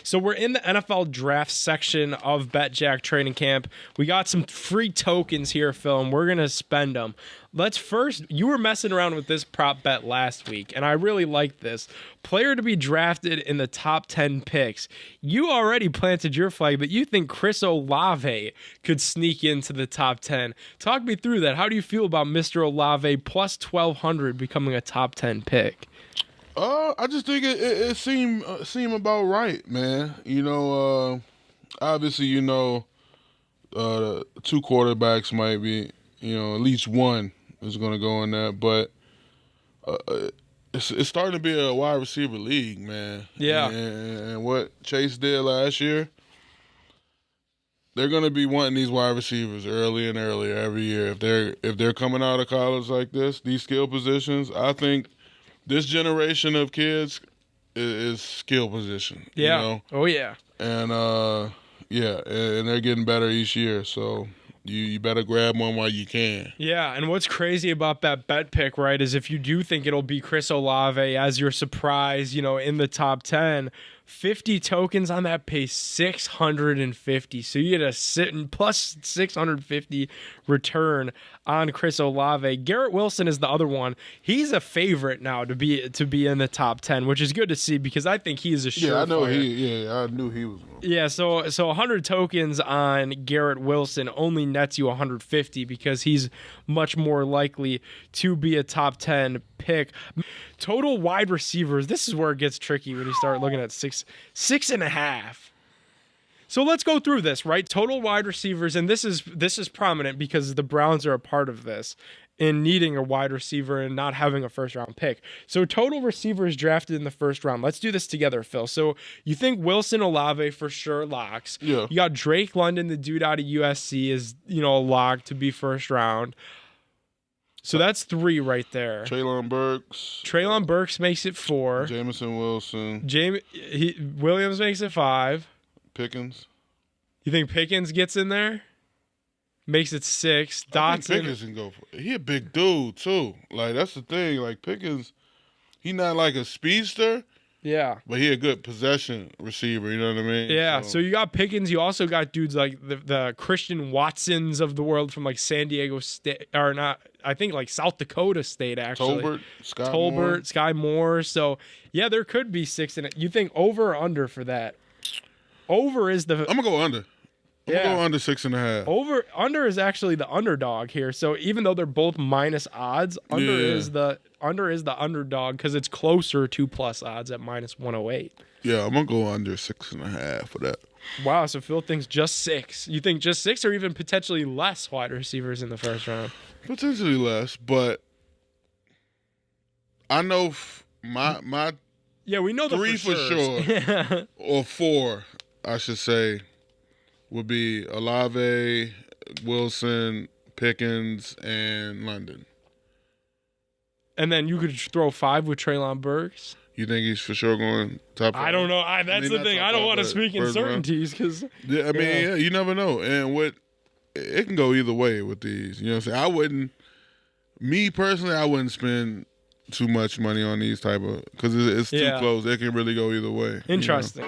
So we're in the NFL draft section of betJACK training camp. We got some free tokens here, Phil, and we're going to spend them. Let's first, you were messing around with this prop bet last week, and I really like this. Player to be drafted in the top 10 picks. You already planted your flag, but you think Chris Olave could sneak into the top 10. Talk me through that. How do you feel about Mr. Olave plus 1,200 becoming a top 10 pick? I just think it seemed about right, man. Obviously, two quarterbacks might be, at least one is going to go in there, but it's starting to be a wide receiver league, man. Yeah. And what Chase did last year, they're going to be wanting these wide receivers early and earlier every year. If they're coming out of college like this, these skill positions, I think this generation of kids is skill position. Yeah. Oh, yeah. And, and they're getting better each year, so you better grab one while you can. Yeah, and what's crazy about that bet pick, right, is if you do think it'll be Chris Olave as your surprise, in the top 10, 50 tokens on that pays 650. So you get a sitting plus 650 return on Chris Olave. Garrett Wilson is the other one. He's a favorite now to be in the top 10, which is good to see because I think he is a sure. I know player. I knew he was. Yeah, so 100 tokens on Garrett Wilson only nets you 150 because he's much more likely to be a top 10 pick. Total wide receivers. This is where it gets tricky when you start looking at 6.5. So let's go through this, right? Total wide receivers, and this is prominent because the Browns are a part of this in needing a wide receiver and not having a first-round pick. So total receivers drafted in the first round. Let's do this together, Phil. So you think Wilson, Olave for sure locks. Yeah. You got Drake London, the dude out of USC, is a lock to be first round. So that's 3 right there. Treylon Burks makes it 4. Jamison Wilson. Williams makes it 5. Pickens. You think Pickens gets in there? Makes it 6. Dotson. I think Pickens can go for it. He a big dude, too. Like, that's the thing. Like, Pickens, he not like a speedster. Yeah. But he a good possession receiver, you know what I mean? Yeah, so you got Pickens. You also got dudes like the Christian Watsons of the world from, like, San Diego State. Or not, I think, like, South Dakota State, actually. Sky Moore. So, yeah, there could be 6 in it. You think over or under for that? Over is the... I'm going to go under. I'm going to go under 6.5. Under is actually the underdog here. So even though they're both minus odds, under is the underdog because it's closer to plus odds at minus 108. Yeah, I'm going to go under 6.5 for that. Wow, so Phil thinks just 6. You think just 6 or even potentially less wide receivers in the first round? Potentially less, but I know my yeah, we know the 3 for sure, or 4, I should say, would be Olave, Wilson, Pickens, and London. And then you could throw 5 with Treylon Burks. You think he's for sure going top 5? I don't know. That's the thing. I don't want to speak in certainties because you never know. And it can go either way with these. You know what I'm saying? Me personally, I wouldn't spend too much money on these type of because it's too close. It can really go either way. Interesting.